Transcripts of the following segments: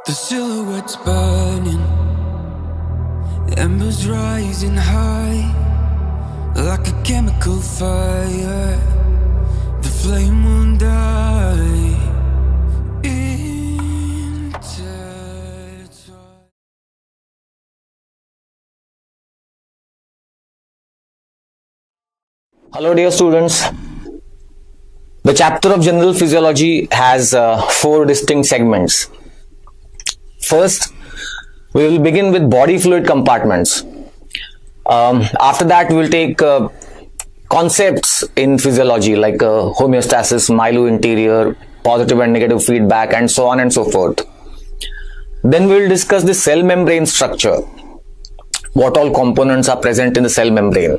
The silhouette's burning, embers rising high, like a chemical fire. The flame won't die. Intertwined. Hello dear students, the chapter of General Physiology has 4 distinct segments. First, we will begin with body fluid compartments. After that, we will take concepts in physiology like homeostasis, myelointerior, positive and negative feedback, and so on and so forth. Then we will discuss the cell membrane structure, what all components are present in the cell membrane.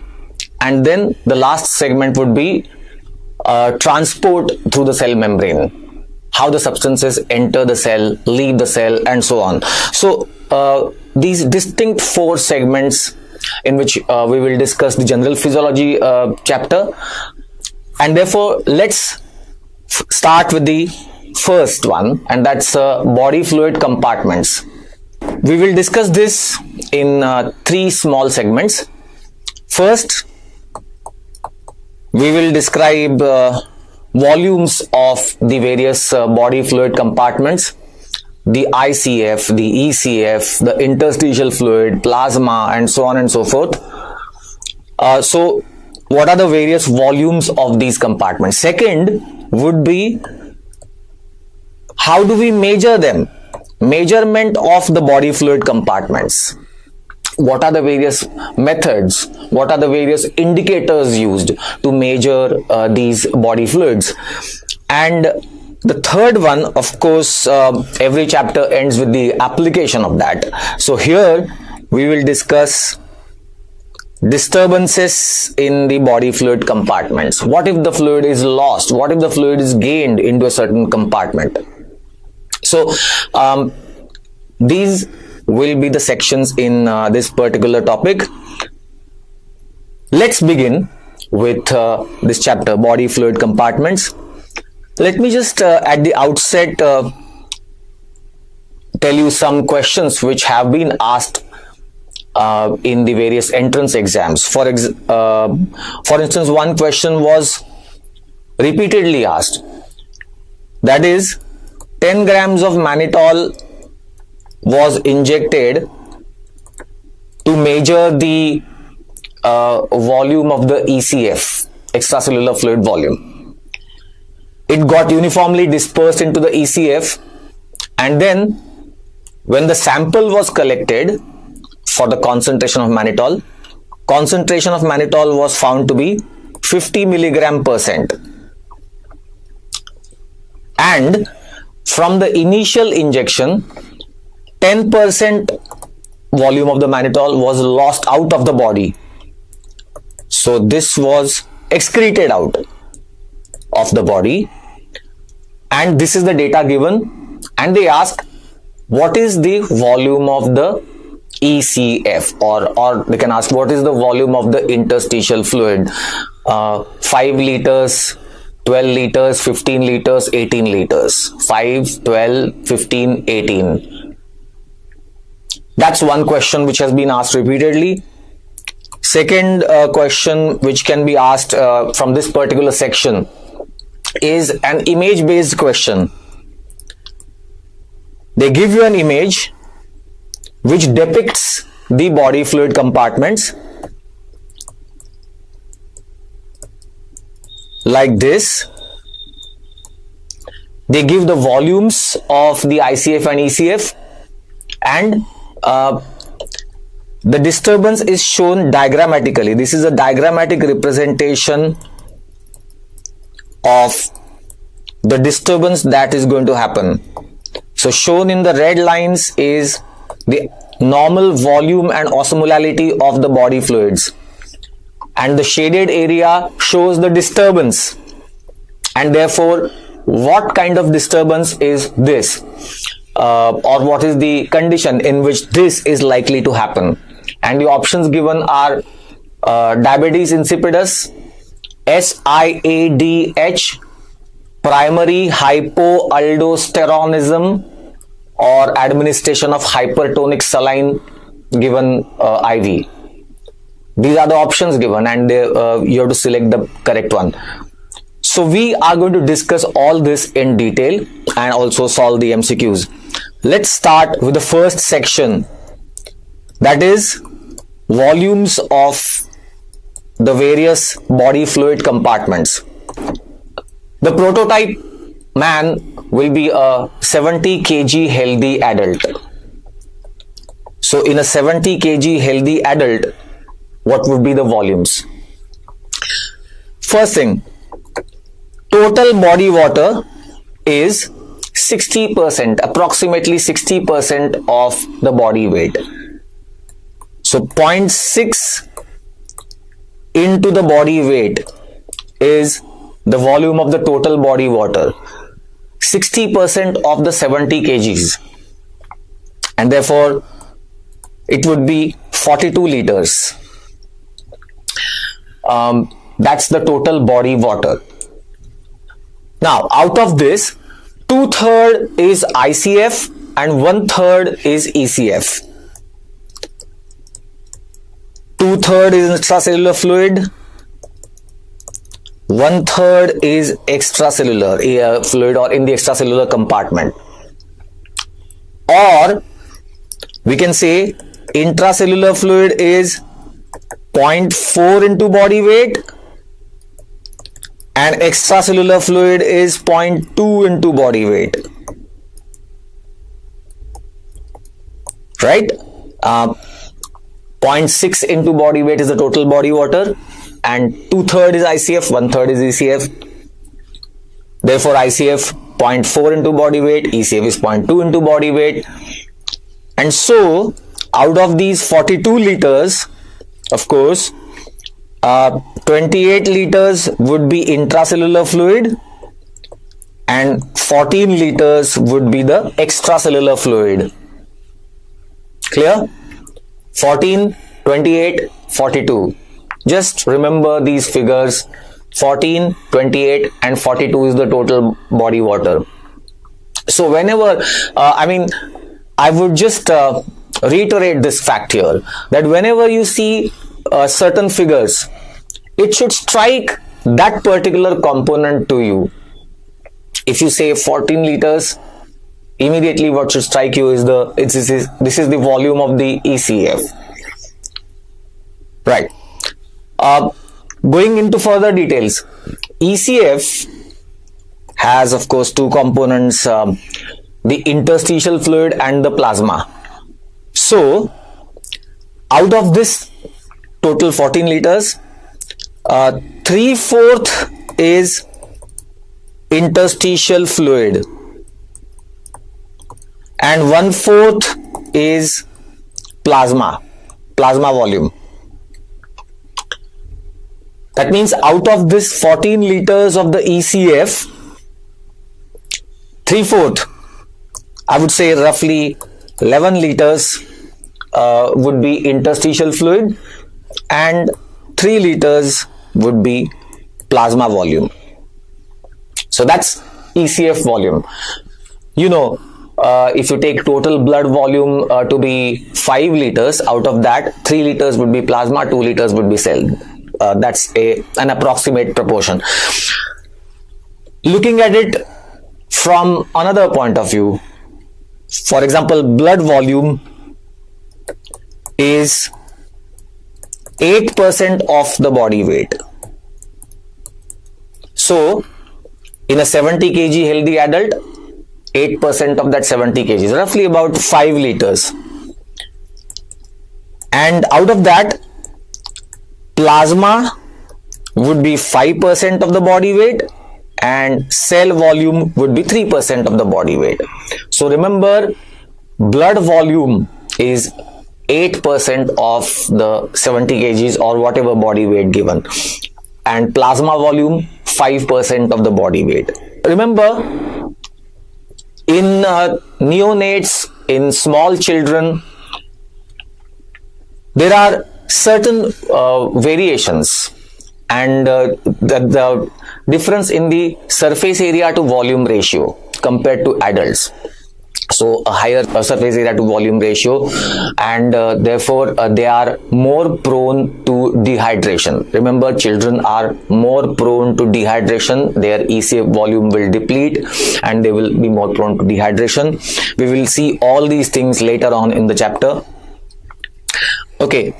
And then the last segment would be transport through the cell membrane, how the substances enter the cell, leave the cell, and so on. So these distinct 4 segments in which we will discuss the general physiology chapter, and therefore let's start with the first one, and that's body fluid compartments. We will discuss this in 3 small segments. First, we will describe volumes of the various body fluid compartments, the ICF, the ECF, the interstitial fluid, plasma, and so on and so forth. So what are the various volumes of these compartments? Second would be, how do we measure them? Measurement of the body fluid compartments. What are the various methods? What are the various indicators used to measure these body fluids? And the third one, of course, every chapter ends with the application of that. So here we will discuss disturbances in the body fluid compartments. What if the fluid is lost? What if the fluid is gained into a certain compartment? So these will be the sections in this particular topic. Let's begin with this chapter, body fluid compartments. Let me just at the outset tell you some questions which have been asked in the various entrance exams. For instance, one question was repeatedly asked, that is, 10 grams of mannitol was injected to measure the volume of the ECF, extracellular fluid volume. It got uniformly dispersed into the ECF, and then when the sample was collected for the concentration of mannitol was found to be 50 mg%. And from the initial injection, 10% volume of the mannitol was lost out of the body. So this was excreted out of the body, and this is the data given, and they ask what is the volume of the ECF, or they can ask what is the volume of the interstitial fluid, 5 liters, 12 liters, 15 liters, 18 liters, 5, 12, 15, 18. That's one question which has been asked repeatedly. Second question which can be asked from this particular section is an image-based question. They give you an image which depicts the body fluid compartments like this. They give the volumes of the ICF and ECF, and the disturbance is shown diagrammatically. This is a diagrammatic representation of the disturbance that is going to happen. So shown in the red lines is the normal volume and osmolality of the body fluids, and the shaded area shows the disturbance, and therefore what kind of disturbance is this, or what is the condition in which this is likely to happen. And the options given are diabetes insipidus, SIADH, primary hypoaldosteronism, or administration of hypertonic saline given IV. These are the options given, and you have to select the correct one. So we are going to discuss all this in detail and also solve the MCQs. Let's start with the first section, that is volumes of the various body fluid compartments. The prototype man will be a 70 kg healthy adult. So in a 70 kg healthy adult, what would be the volumes? First thing, total body water is 60%, approximately 60% of the body weight. So 0.6 into the body weight is the volume of the total body water, 60% of the 70 kgs, and therefore it would be 42 liters. That's the total body water. Now, out of this, 2/3 is ICF and 1/3 is ECF. 2/3 is intracellular fluid, 1/3 is extracellular fluid or in the extracellular compartment. Or we can say intracellular fluid is 0.4 into body weight and extracellular fluid is 0.2 into body weight. Right? 0.6 into body weight is the total body water, and 2/3 is ICF, 1/3 is ECF. Therefore, ICF 0.4 into body weight, ECF is 0.2 into body weight. And so, out of these 42 liters, of course, 28 liters would be intracellular fluid and 14 liters would be the extracellular fluid. Clear? 14, 28, 42. Just remember these figures. 14, 28 and 42 is the total body water. So whenever, I would just reiterate this fact here, that whenever you see certain figures, it should strike that particular component to you. If you say 14 liters, immediately what should strike you is this is the volume of the ECF. Right. Going into further details, ECF has, of course, two components, the interstitial fluid and the plasma. So, out of this total 14 liters, 3/4 is interstitial fluid and 1/4 is plasma volume. That means out of this 14 liters of the ECF, 3/4, I would say roughly 11 liters would be interstitial fluid and 3 liters would be plasma volume. So that's ECF volume. If you take total blood volume to be 5 liters, out of that 3 liters would be plasma, 2 liters would be cell. That's an approximate proportion. Looking at it from another point of view, for example, blood volume is 8% of the body weight. So, in a 70 kg healthy adult, 8% of that 70 kg is roughly about 5 liters. And out of that, plasma would be 5% of the body weight and cell volume would be 3% of the body weight. So remember, blood volume is 8% of the 70 kgs or whatever body weight given, and plasma volume 5% of the body weight. Remember, in neonates, in small children, there are certain variations and the difference in the surface area to volume ratio compared to adults. so a higher surface area to volume ratio, and therefore they are more prone to dehydration. Remember, children are more prone to dehydration. Their ECF volume will deplete and they will be more prone to dehydration. We will see all these things later on in the chapter. Okay,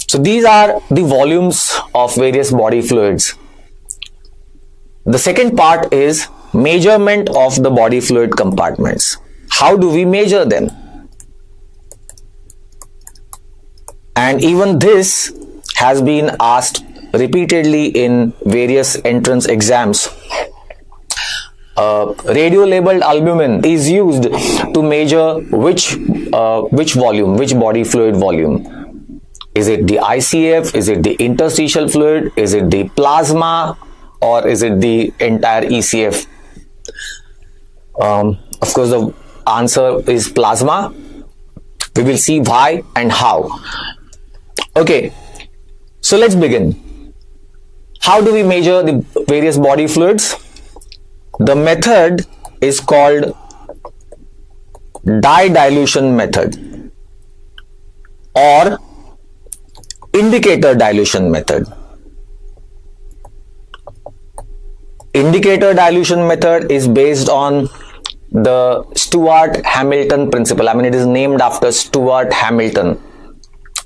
so these are the volumes of various body fluids. The second part is measurement of the body fluid compartments. How do we measure them? And even this has been asked repeatedly in various entrance exams. Radio-labeled albumin is used to measure which volume, which body fluid volume. Is it the ICF? Is it the interstitial fluid? Is it the plasma? Or is it the entire ECF? Of course, the answer is plasma. We will see why and how. Okay, so let's begin. How do we measure the various body fluids? The method is called dye dilution method or indicator dilution method. Indicator dilution method is based on the Stewart-Hamilton principle. I mean, it is named after Stewart Hamilton.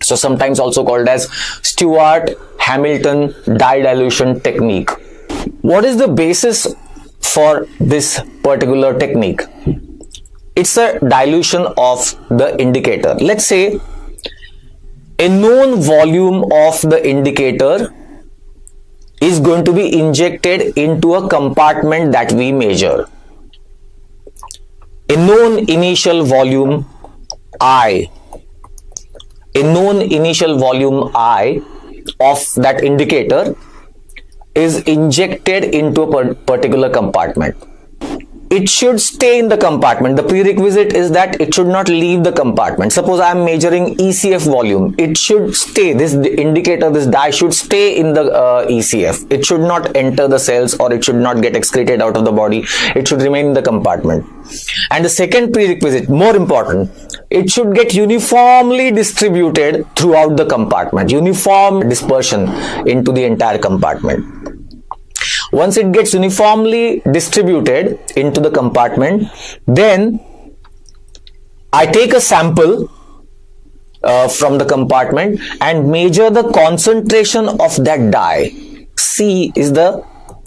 So sometimes also called as Stewart-Hamilton dye dilution technique. What is the basis for this particular technique? It's a dilution of the indicator. Let's say a known volume of the indicator is going to be injected into a compartment that we measure. A known initial volume I, a known initial volume I of that indicator is injected into a particular compartment. It should stay in the compartment. The prerequisite is that it should not leave the compartment. Suppose I am measuring ECF volume. It should stay, this indicator, this dye should stay in the ECF. It should not enter the cells or it should not get excreted out of the body. It should remain in the compartment. And the second prerequisite, more important, it should get uniformly distributed throughout the compartment. Uniform dispersion into the entire compartment. Once it gets uniformly distributed into the compartment, then I take a sample from the compartment and measure the concentration of that dye. C is the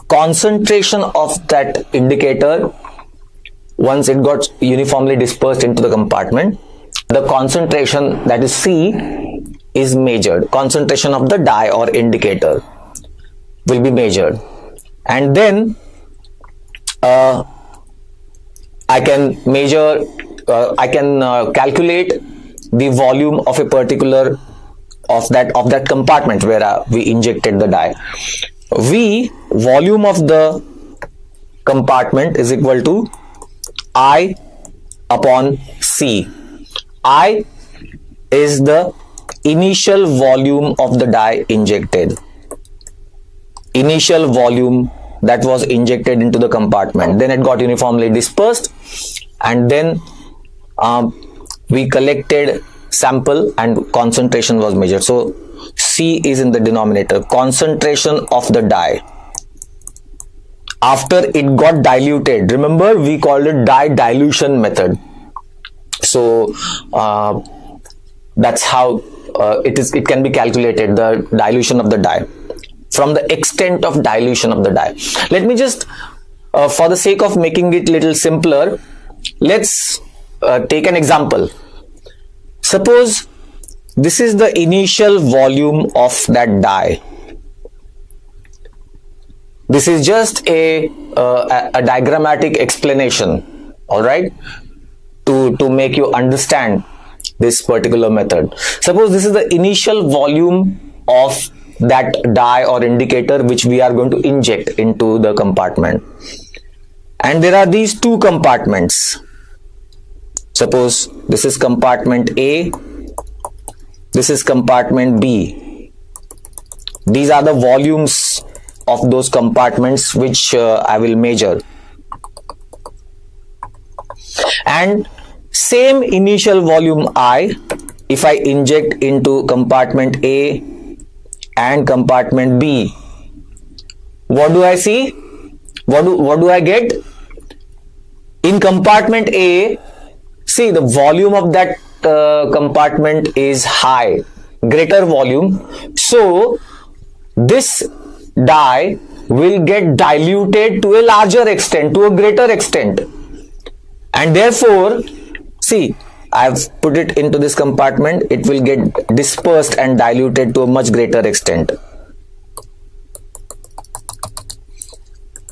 concentration of that indicator. Once it got uniformly dispersed into the compartment, the concentration, that is C, is measured. Concentration of the dye or indicator will be measured. And then I can measure, I can calculate the volume of a particular of that compartment where we injected the dye. V, volume of the compartment, is equal to I upon C. I is the initial volume of the dye injected. Initial volume that was injected into the compartment, then it got uniformly dispersed, and then we collected sample and concentration was measured. So C is in the denominator, concentration of the dye after it got diluted. Remember, we called it dye dilution method. So that's how it can be calculated, the dilution of the dye, from the extent of dilution of the dye. Let me just, for the sake of making it little simpler, let's take an example. Suppose this is the initial volume of that dye. This is just a diagrammatic explanation, all right, to make you understand this particular method. Suppose this is the initial volume of that dye or indicator which we are going to inject into the compartment, and there are these two compartments. Suppose this is compartment A, this is compartment B. These are the volumes of those compartments which I will measure, and same initial volume I, if I inject into compartment A and compartment B, what do I see? What do I get? In compartment A, see, the volume of that compartment is high, greater volume. So this dye will get diluted to a larger extent, to a greater extent, and therefore, see, I've put it into this compartment, it will get dispersed and diluted to a much greater extent.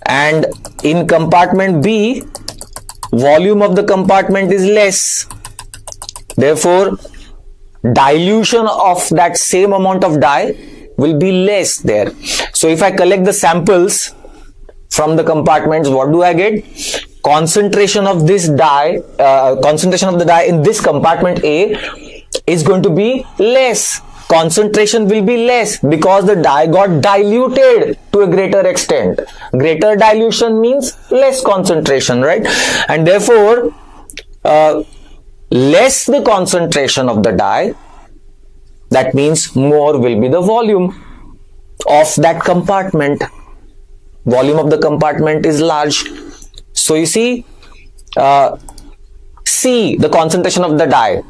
And in compartment B, volume of the compartment is less. Therefore, dilution of that same amount of dye will be less there. So if I collect the samples from the compartments, what do I get? Concentration of this dye, concentration of the dye in this compartment A is going to be less. Concentration will be less because the dye got diluted to a greater extent. Greater dilution means less concentration, right? And therefore, less the concentration of the dye, that means more will be the volume of that compartment. Volume of the compartment is large. So you see, C, the concentration of the dye,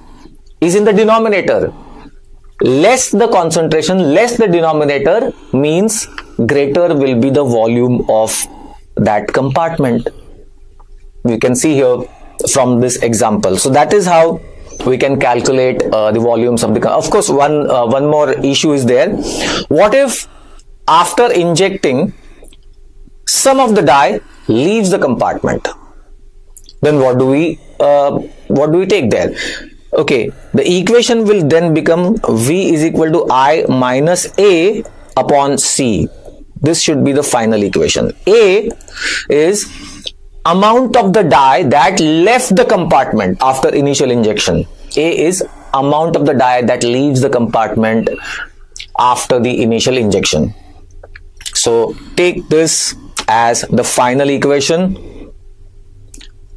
is in the denominator. Less the concentration, less the denominator means greater will be the volume of that compartment. You can see here from this example. So that is how we can calculate the volumes of the. Of course, one more issue is there. What if after injecting some of the dye leaves the compartment? Then what do we take there? Okay, the equation will then become V is equal to I minus A upon C. This should be the final equation. A is amount of the dye that left the compartment after initial injection. A is amount of the dye that leaves the compartment after the initial injection. So take this as the final equation.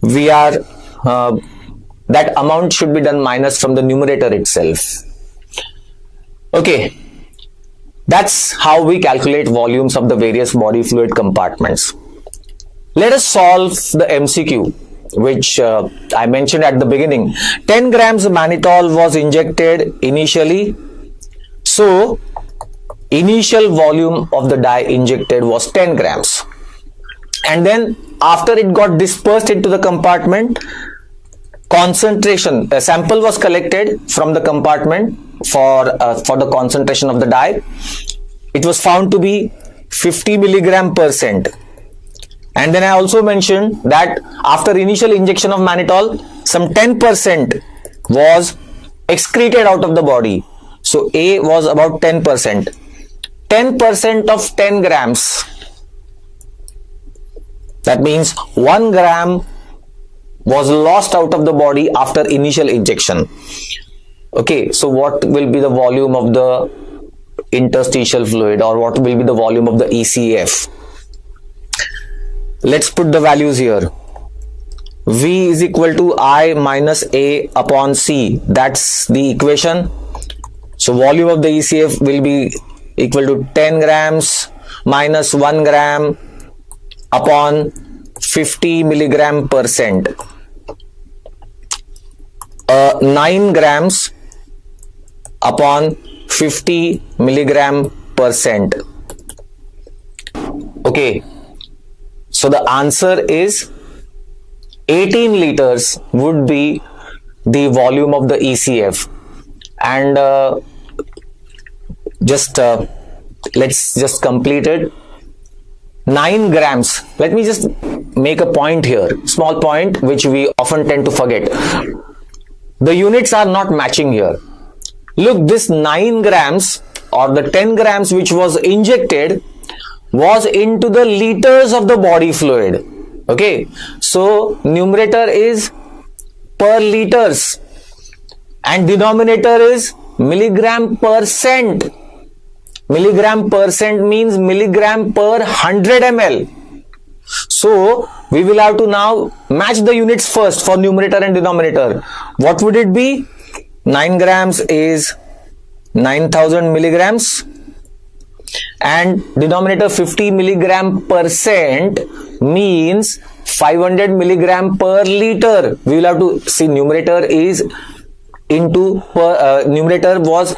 We are that amount should be done minus from the numerator itself. Okay, that's how we calculate volumes of the various body fluid compartments. Let us solve the MCQ, which I mentioned at the beginning. 10 grams mannitol was injected initially. So initial volume of the dye injected was 10 grams. And then after it got dispersed into the compartment, concentration, a sample was collected from the compartment for the concentration of the dye. It was found to be 50 milligram %. And then I also mentioned that after initial injection of mannitol, some 10% was excreted out of the body. So A was about 10%. 10% of 10 grams. That means 1 gram was lost out of the body after initial injection. Okay, so what will be the volume of the interstitial fluid, or what will be the volume of the ECF? Let's put the values here. V is equal to I minus A upon C. That's the equation. So volume of the ECF will be equal to 10 grams minus 1 gram upon 50 milligram %. 9 grams upon 50 milligram %. Okay, so the answer is 18 liters would be the volume of the ECF. And let's just complete it. 9 grams. Let me just make a point here, small point which we often tend to forget. The units are not matching here. Look, this 9 grams or the 10 grams which was injected was into the liters of the body fluid. Okay, so numerator is per liters and denominator is milligram %. Milligram % means milligram per 100 ml. So we will have to now match the units first for numerator and denominator. What would it be? 9 grams is 9000 milligrams, and denominator 50 milligram percent means 500 milligram per liter. We will have to see numerator is into numerator was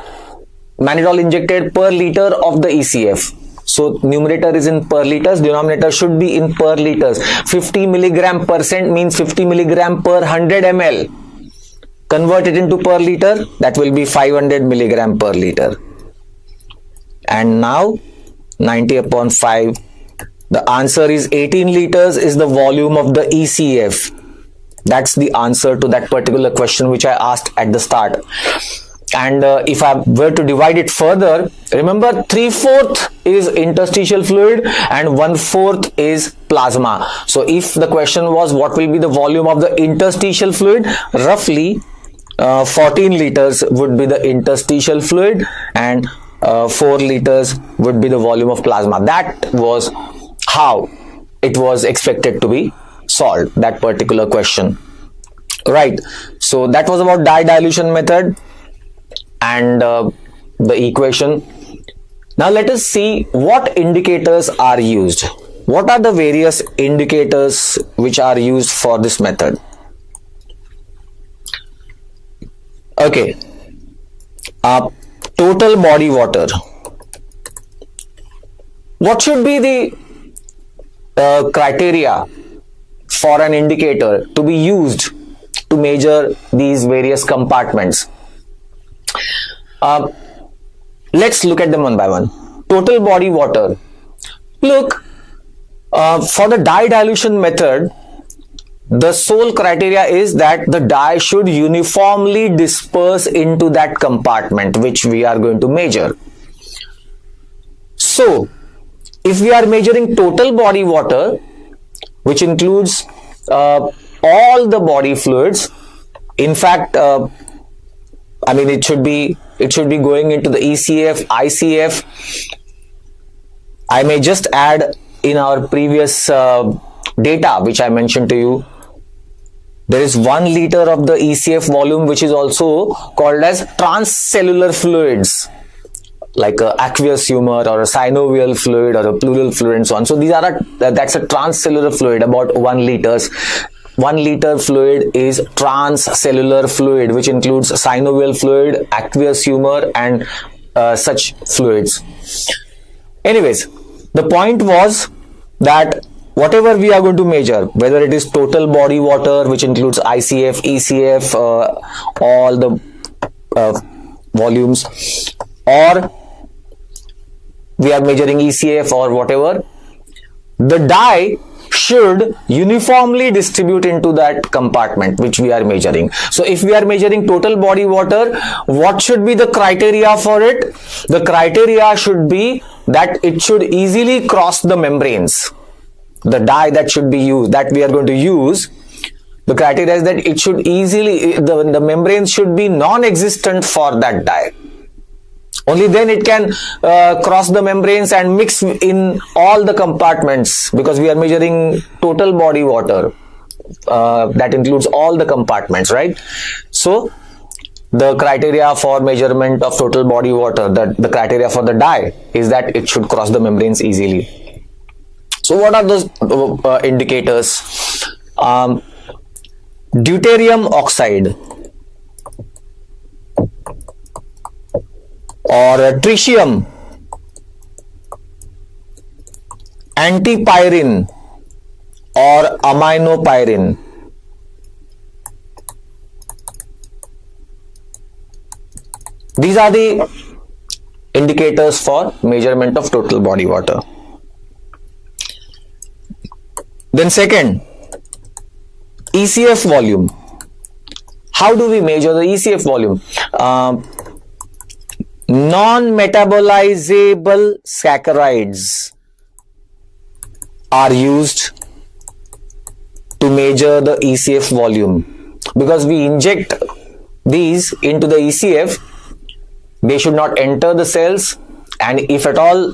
mannitol injected per liter of the ECF. So numerator is in per liters, denominator should be in per liters. 50 milligram percent means 50 milligram per 100 ml. Convert it into per liter, that will be 500 milligram per liter. And now 90 upon 5, the answer is 18 liters is the volume of the ECF. That's the answer to that particular question which I asked at the start. And if I were to divide it further, remember 3/4 is interstitial fluid and 1/4 is plasma. So if the question was what will be the volume of the interstitial fluid, roughly 14 liters would be the interstitial fluid and 4 liters would be the volume of plasma. That was how it was expected to be solved, that particular question. Right. So that was about dye dilution method and the equation. Now let us see what indicators are used. What are the various indicators which are used for this method? Okay. Total body water. What should be the criteria for an indicator to be used to measure these various compartments? Let's look at them one by one. Total body water. Look, for the dye dilution method, the sole criteria is that the dye should uniformly disperse into that compartment which we are going to measure. So, if we are measuring total body water, which includes all the body fluids, in fact, I mean it should be going into the ECF, ICF. I may just add in our previous data which I mentioned to you, there is 1 liter of the ECF volume which is also called as transcellular fluids, like aqueous humor or a synovial fluid or a pleural fluid and so on. So these are that's a transcellular fluid, about 1 liters. 1 liter fluid is transcellular fluid, which includes synovial fluid, aqueous humor and such fluids. Anyways, the point was that whatever we are going to measure, whether it is total body water, which includes ICF, ECF, all the volumes, or we are measuring ECF or whatever, the dye should uniformly distribute into that compartment which we are measuring. So if we are measuring total body water, what should be the criteria for it? The criteria should be that it should easily cross the membranes. The dye that should be used, that we are going to use, the criteria is that it should easily, the membranes should be non-existent for that dye. Only then it can cross the membranes and mix in all the compartments, because we are measuring total body water. That includes all the compartments, right? So the criteria for measurement of total body water, the criteria for the dye is that it should cross the membranes easily. So what are those indicators? Deuterium oxide or tritium, antipyrine or aminopyrine. These are the indicators for measurement of total body water. Then second, ECF volume. How do we measure the ECF volume? Non-metabolizable saccharides are used to measure the ECF volume, because we inject these into the ECF, they should not enter the cells, and if at all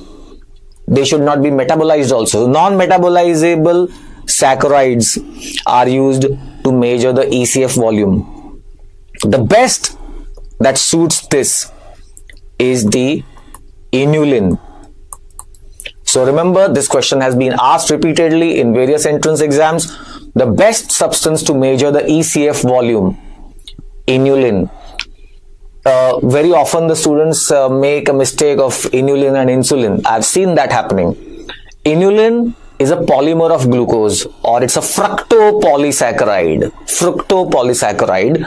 they should not be metabolized also. Non-metabolizable saccharides are used to measure the ECF volume. The best that suits this is the inulin. So remember, this question has been asked repeatedly in various entrance exams. The best substance to measure the ECF volume, inulin. Very often the students make a mistake of inulin and insulin. I've seen that happening. Inulin is a polymer of glucose, or it's a fructopolysaccharide. Fructopolysaccharide.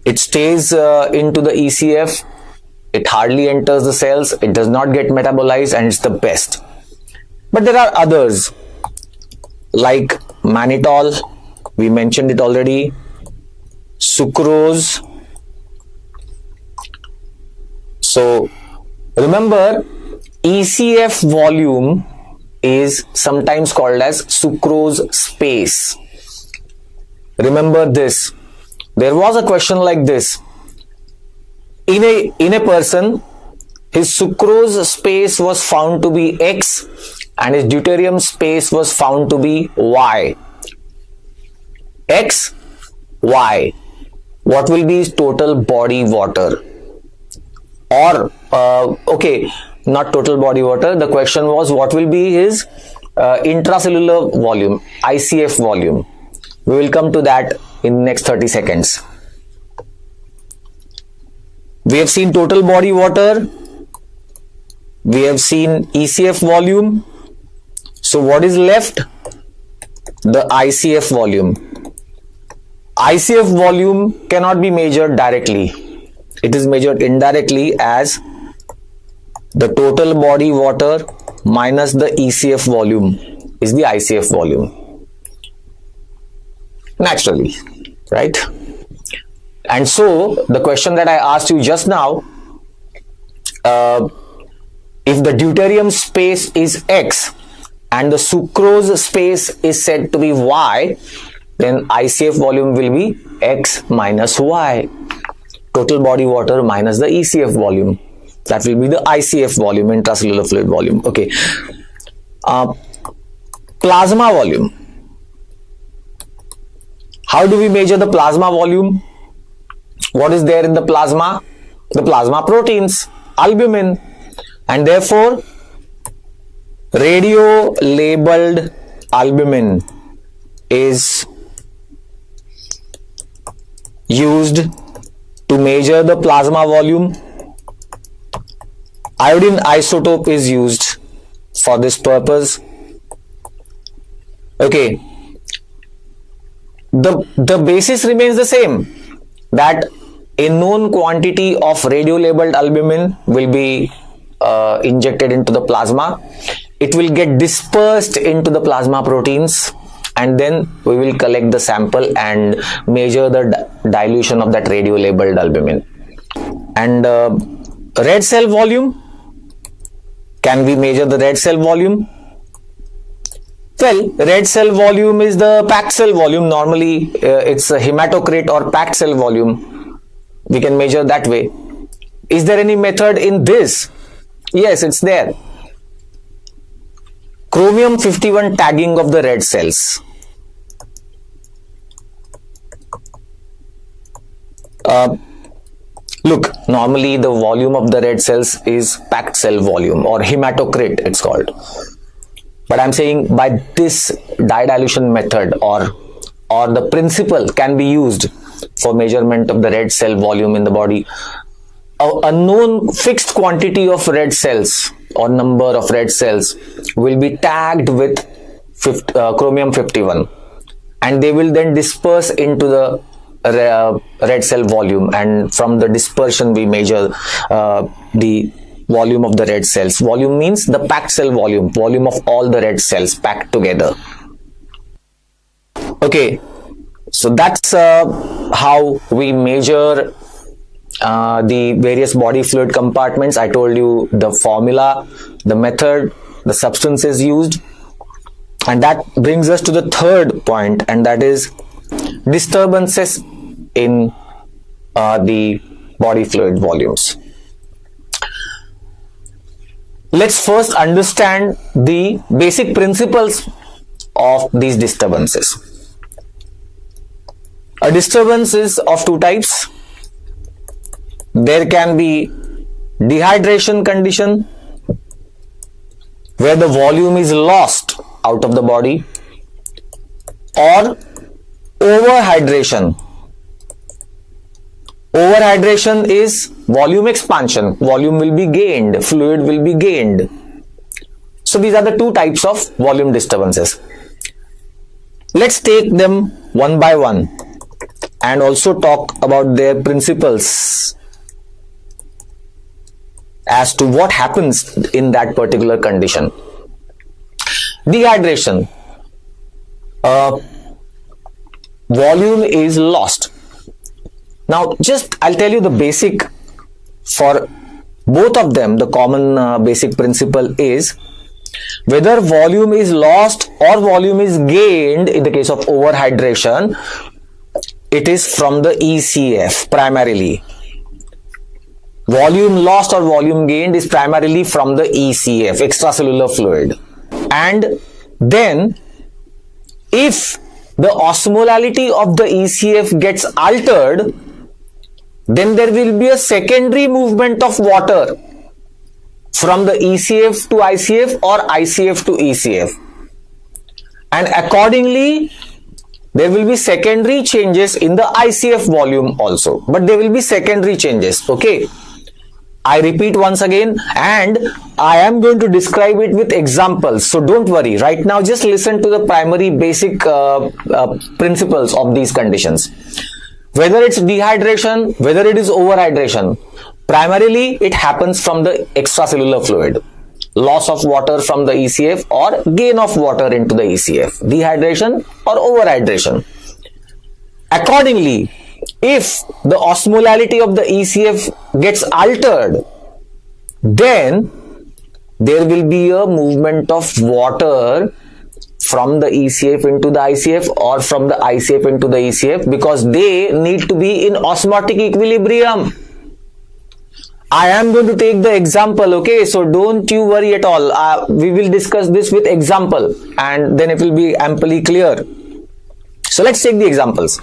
It stays into the ECF. It hardly enters the cells. It does not get metabolized, and it's the best. But there are others like mannitol. We mentioned it already. Sucrose. So remember, ECF volume is sometimes called as sucrose space. Remember this. There was a question like this. In a person, his sucrose space was found to be X and his deuterium space was found to be Y. X, Y. What will be his total body water? Or, okay, not total body water. The question was, what will be his intracellular volume, ICF volume? We will come to that in the next 30 seconds. We have seen total body water. We have seen ECF volume. So what is left? The ICF volume. ICF volume cannot be measured directly. It is measured indirectly as the total body water minus the ECF volume is the ICF volume. Naturally, right? And so the question that I asked you just now, if the deuterium space is X and the sucrose space is said to be Y, then ICF volume will be X minus Y. Total body water minus the ECF volume. That will be the ICF volume, intracellular fluid volume. Okay. Plasma volume. How do we measure the plasma volume? What is there in the plasma? The plasma proteins, albumin, and therefore radio-labeled albumin is used to measure the plasma volume. Iodine isotope is used for this purpose. Okay. The basis remains the same, that a known quantity of radio-labeled albumin will be injected into the plasma. It will get dispersed into the plasma proteins, and then we will collect the sample and measure the dilution of that radio-labeled albumin. And red cell volume, can we measure the red cell volume? Well, red cell volume is the packed cell volume. Normally it's a hematocrit or packed cell volume. We can measure that way. Is there any method in this? Yes, it's there. Chromium 51 tagging of the red cells. Look, normally the volume of the red cells is packed cell volume, or hematocrit it's called. But I'm saying by this dye dilution method or the principle can be used for measurement of the red cell volume in the body. A known fixed quantity of red cells or number of red cells will be tagged with chromium 51, and they will then disperse into the red cell volume, and from the dispersion we measure the volume of the red cells. Volume means the packed cell volume, volume of all the red cells packed together. Okay, so that's how we measure the various body fluid compartments. I told you the formula, the method, the substances used, and that brings us to the third point, and that is disturbances in the body fluid volumes. Let's first understand the basic principles of these disturbances. A disturbance is of two types. There can be dehydration condition, where the volume is lost out of the body, or overhydration. Overhydration is volume expansion. Volume will be gained, fluid will be gained. So these are the two types of volume disturbances. Let's take them one by one and also talk about their principles as to what happens in that particular condition. Dehydration. Volume is lost. Now I'll tell you the basic for both of them. The common basic principle is whether volume is lost or volume is gained. In the case of overhydration, it is from the ECF primarily. Volume lost or volume gained is primarily from the ECF, extracellular fluid. And then if the osmolality of the ECF gets altered, then there will be a secondary movement of water from the ECF to ICF or ICF to ECF. And accordingly, there will be secondary changes in the ICF volume also. But there will be secondary changes. Okay. I repeat once again, and I am going to describe it with examples. So don't worry. Right now, just listen to the primary basic principles of these conditions. Whether it's dehydration, whether it is overhydration, primarily it happens from the extracellular fluid. Loss of water from the ECF or gain of water into the ECF. Dehydration or overhydration. Accordingly, if the osmolality of the ECF gets altered, then there will be a movement of water from the ECF into the ICF or from the ICF into the ECF, because they need to be in osmotic equilibrium. I am going to take the example, okay? So don't you worry at all. We will discuss this with example and then it will be amply clear. So let's take the examples.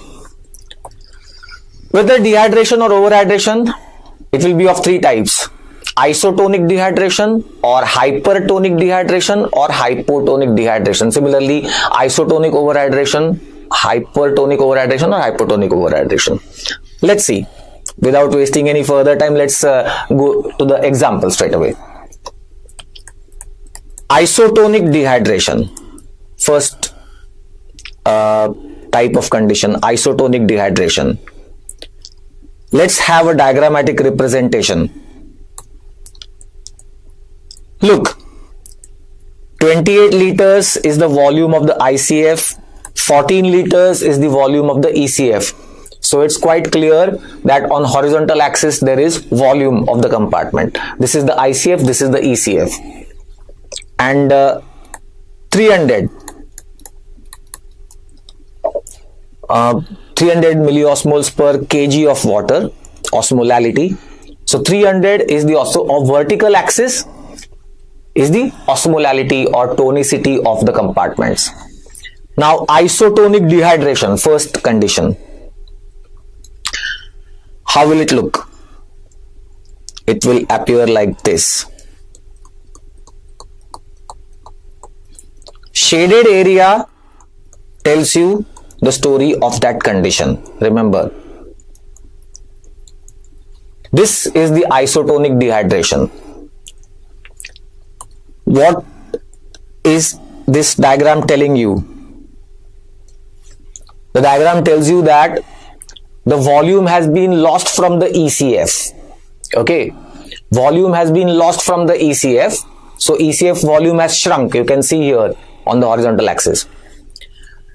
Whether dehydration or overhydration, it will be of three types: isotonic dehydration or hypertonic dehydration or hypotonic dehydration. Similarly, isotonic overhydration, hypertonic overhydration or hypotonic overhydration. Let's see. Without wasting any further time, let's go to the example straight away. Isotonic dehydration. First type of condition, isotonic dehydration. Let's have a diagrammatic representation. Look, 28 liters is the volume of the ICF, 14 liters is the volume of the ECF. So it's quite clear that on horizontal axis there is volume of the compartment. This is the ICF, this is the ECF. And 300 milliosmoles per kg of water, osmolality. So 300 is the vertical axis is the osmolality or tonicity of the compartments. Now isotonic dehydration, first condition. How will it look? It will appear like this. Shaded area tells you the story of that condition. Remember, this is the isotonic dehydration. What is this diagram telling you? The diagram tells you that the volume has been lost from the ECF. Okay, volume has been lost from the ECF. So ECF volume has shrunk. You can see here on the horizontal axis.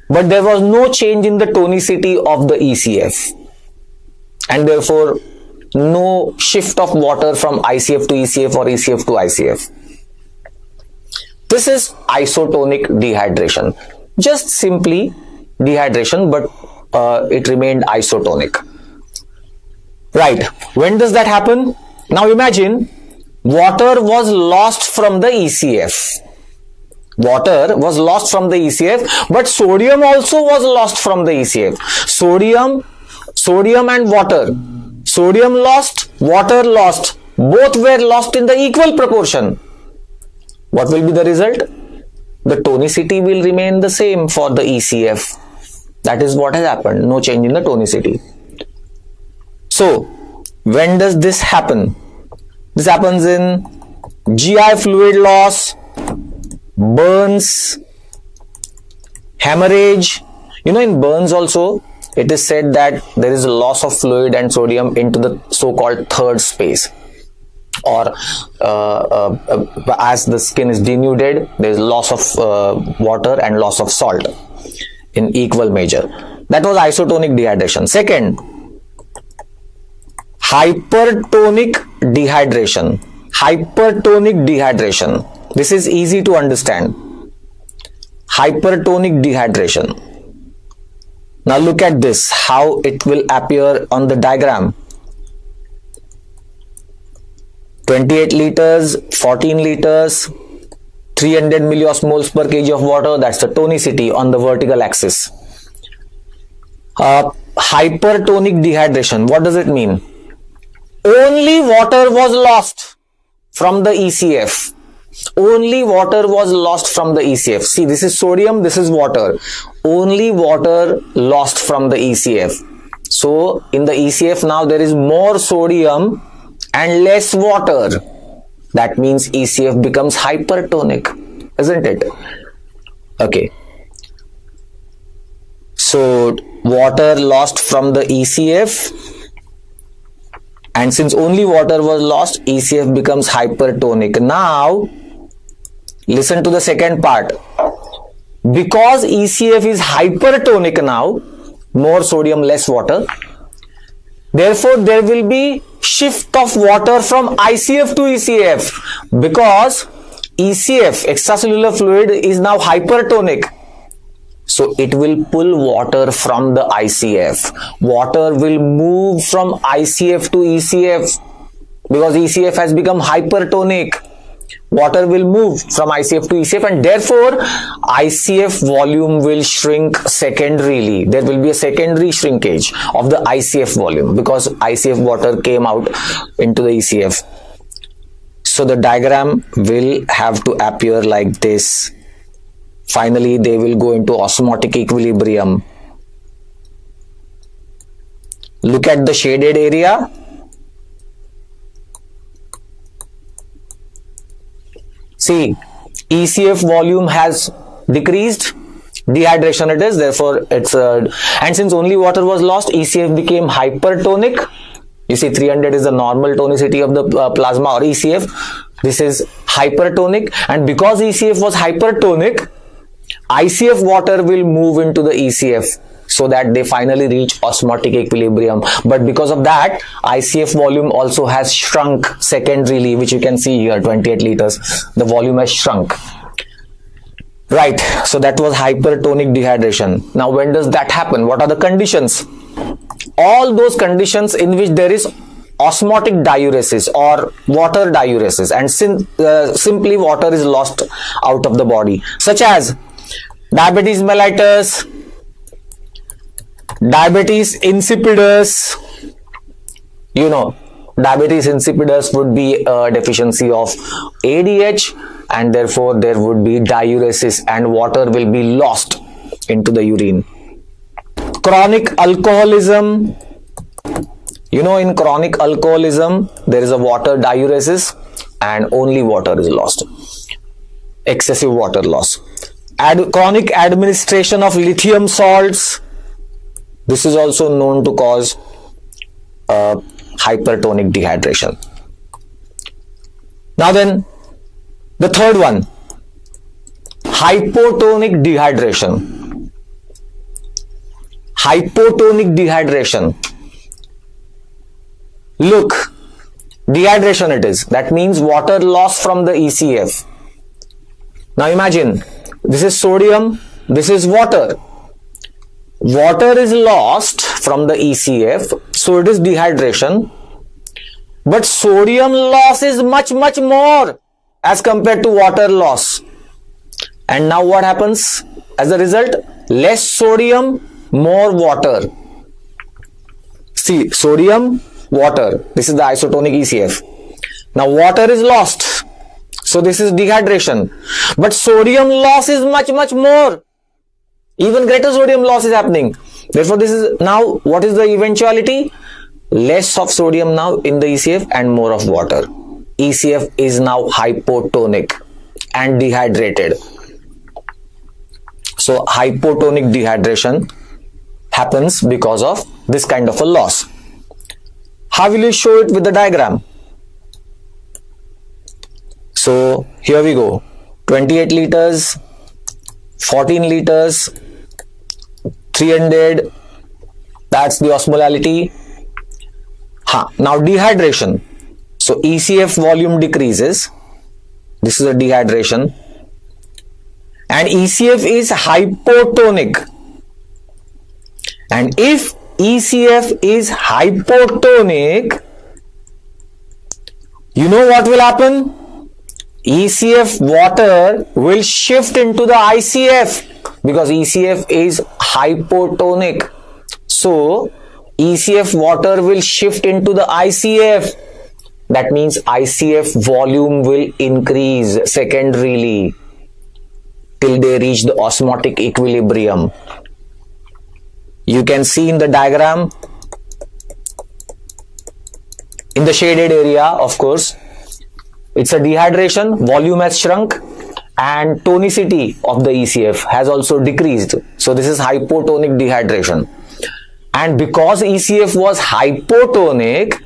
But there was no change in the tonicity of the ECF, and therefore no shift of water from ICF to ECF or ECF to ICF. This is isotonic dehydration. Just simply dehydration, but it remained isotonic. Right. When does that happen? Now imagine water was lost from the ECF. Water was lost from the ECF, but sodium also was lost from the ECF. Sodium and water. Sodium lost, water lost. Both were lost in the equal proportion. What will be the result? The tonicity will remain the same for the ECF. That is what has happened. No change in the tonicity. So, when does this happen? This happens in GI fluid loss, burns, hemorrhage. In burns also, it is said that there is a loss of fluid and sodium into the so-called third space, or as the skin is denuded, there is loss of water and loss of salt in equal measure. That was isotonic dehydration. Second, hypertonic dehydration. Hypertonic dehydration. This is easy to understand. Hypertonic dehydration. Now look at this, how it will appear on the diagram. 28 liters, 14 liters, 300 milliosmoles per kg of water, that's the tonicity on the vertical axis. Hypertonic dehydration, what does it mean? Only water was lost from the ECF. Only water was lost from the ECF. See, this is sodium, this is water. Only water lost from the ECF. So, in the ECF now there is more sodium and less water. That means ECF becomes hypertonic, isn't it? Okay. So, water lost from the ECF, and since only water was lost, ECF becomes hypertonic. Now, listen to the second part. Because ECF is hypertonic now, more sodium, less water, therefore there will be shift of water from ICF to ECF, because ECF, extracellular fluid, is now hypertonic. So it will pull water from the ICF. Water will move from ICF to ECF because ECF has become hypertonic. Water will move from ICF to ECF, and therefore ICF volume will shrink secondarily. There will be a secondary shrinkage of the ICF volume because ICF water came out into the ECF. So the diagram will have to appear like this. Finally, they will go into osmotic equilibrium. Look at the shaded area. See, ECF volume has decreased, dehydration it is, therefore it's and since only water was lost, ECF became hypertonic. You see, 300 is the normal tonicity of the plasma or ECF. This is hypertonic, and because ECF was hypertonic, ICF water will move into the ECF so that they finally reach osmotic equilibrium. But because of that, ICF volume also has shrunk secondarily, which you can see here, 28 liters. The volume has shrunk. Right, so that was hypertonic dehydration. Now, when does that happen? What are the conditions? All those conditions in which there is osmotic diuresis or water diuresis, and simply water is lost out of the body, such as diabetes mellitus, diabetes insipidus. Diabetes insipidus would be a deficiency of ADH, and therefore there would be diuresis and water will be lost into the urine. Chronic alcoholism. In chronic alcoholism, there is a water diuresis and only water is lost. Excessive water loss. Chronic administration of lithium salts. This is also known to cause hypertonic dehydration. Now then, the third one, hypotonic dehydration. Hypotonic dehydration. Look, dehydration it is. That means water loss from the ECF. Now imagine, this is sodium, this is water. Water is lost from the ECF, so it is dehydration. But sodium loss is much more as compared to water loss. And now what happens as a result? Less sodium, more water. See, sodium, water. This is the isotonic ECF. Now water is lost. So this is dehydration. But sodium loss is much more. Even greater sodium loss is happening. Therefore, this is now, what is the eventuality? Less of sodium now in the ECF and more of water. ECF is now hypotonic and dehydrated. So hypotonic dehydration happens because of this kind of a loss. How will you show it with the diagram? So here we go. 28 liters, 14 liters, 300. That's the osmolality. Now dehydration. So ECF volume decreases. This is a dehydration. And ECF is hypotonic. And if ECF is hypotonic, you know what will happen? ECF water will shift into the ICF because ECF is hypotonic. So ECF water will shift into the ICF. That means ICF volume will increase secondarily till they reach the osmotic equilibrium. You can see in the diagram, in the shaded area, of course, it's a dehydration, volume has shrunk and tonicity of the ECF has also decreased. So this is hypotonic dehydration. And because ECF was hypotonic,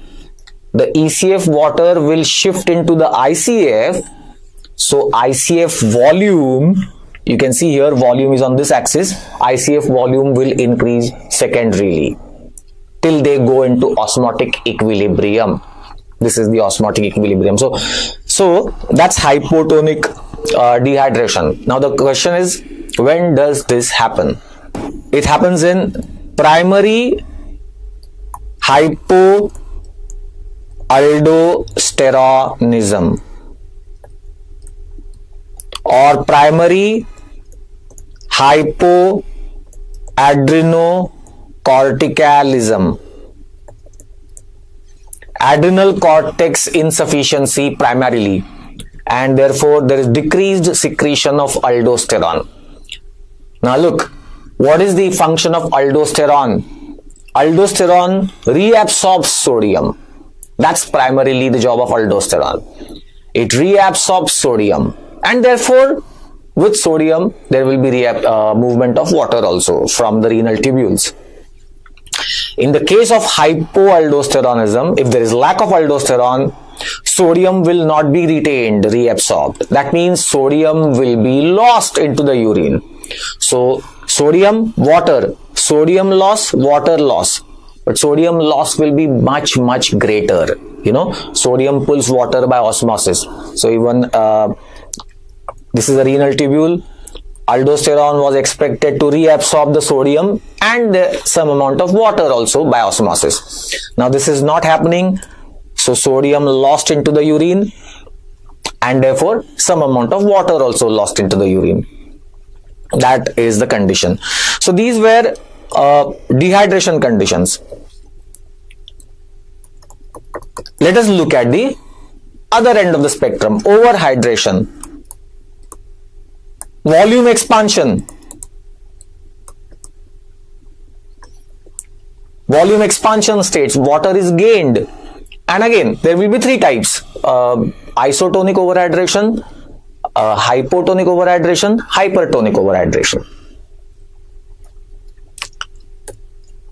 the ECF water will shift into the ICF. So ICF volume, you can see here volume is on this axis, ICF volume will increase secondarily till they go into osmotic equilibrium. This is the osmotic equilibrium. So that's hypotonic dehydration. Now the question is, when does this happen? It happens in primary hypoaldosteronism or primary hypoadrenocorticalism. Adrenal cortex insufficiency primarily, and therefore there is decreased secretion of aldosterone. Now look, what is the function of aldosterone? Aldosterone reabsorbs sodium. That's primarily the job of aldosterone. It reabsorbs sodium, and therefore with sodium there will be movement of water also from the renal tubules. In the case of hypoaldosteronism, if there is lack of aldosterone, sodium will not be retained, reabsorbed. That means sodium will be lost into the urine. So sodium, water, sodium loss, water loss. But sodium loss will be much greater. You know, sodium pulls water by osmosis. So even this is a renal tubule. Aldosterone was expected to reabsorb the sodium and some amount of water also by osmosis. Now this is not happening. So sodium lost into the urine and therefore some amount of water also lost into the urine. That is the condition. So these were dehydration conditions. Let us look at the other end of the spectrum, overhydration. Volume expansion. Volume expansion states water is gained, and again there will be three types: isotonic overhydration, hypotonic overhydration, hypertonic overhydration.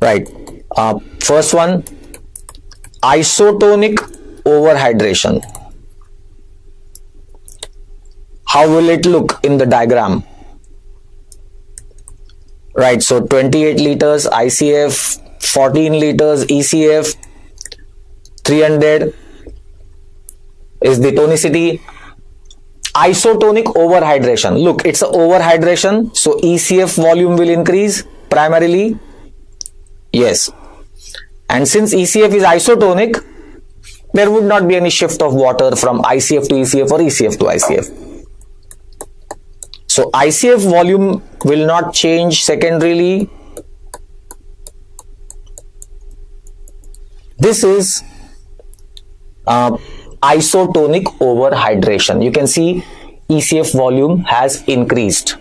Right. First one, isotonic overhydration. How will it look in the diagram? Right, so 28 liters ICF, 14 liters ECF, 300 is the tonicity. Isotonic overhydration. Look, it's a overhydration, so ECF volume will increase primarily. Yes. And since ECF is isotonic, there would not be any shift of water from ICF to ECF or ECF to ICF. So ICF volume will not change secondarily. This is isotonic overhydration. You can see ECF volume has increased,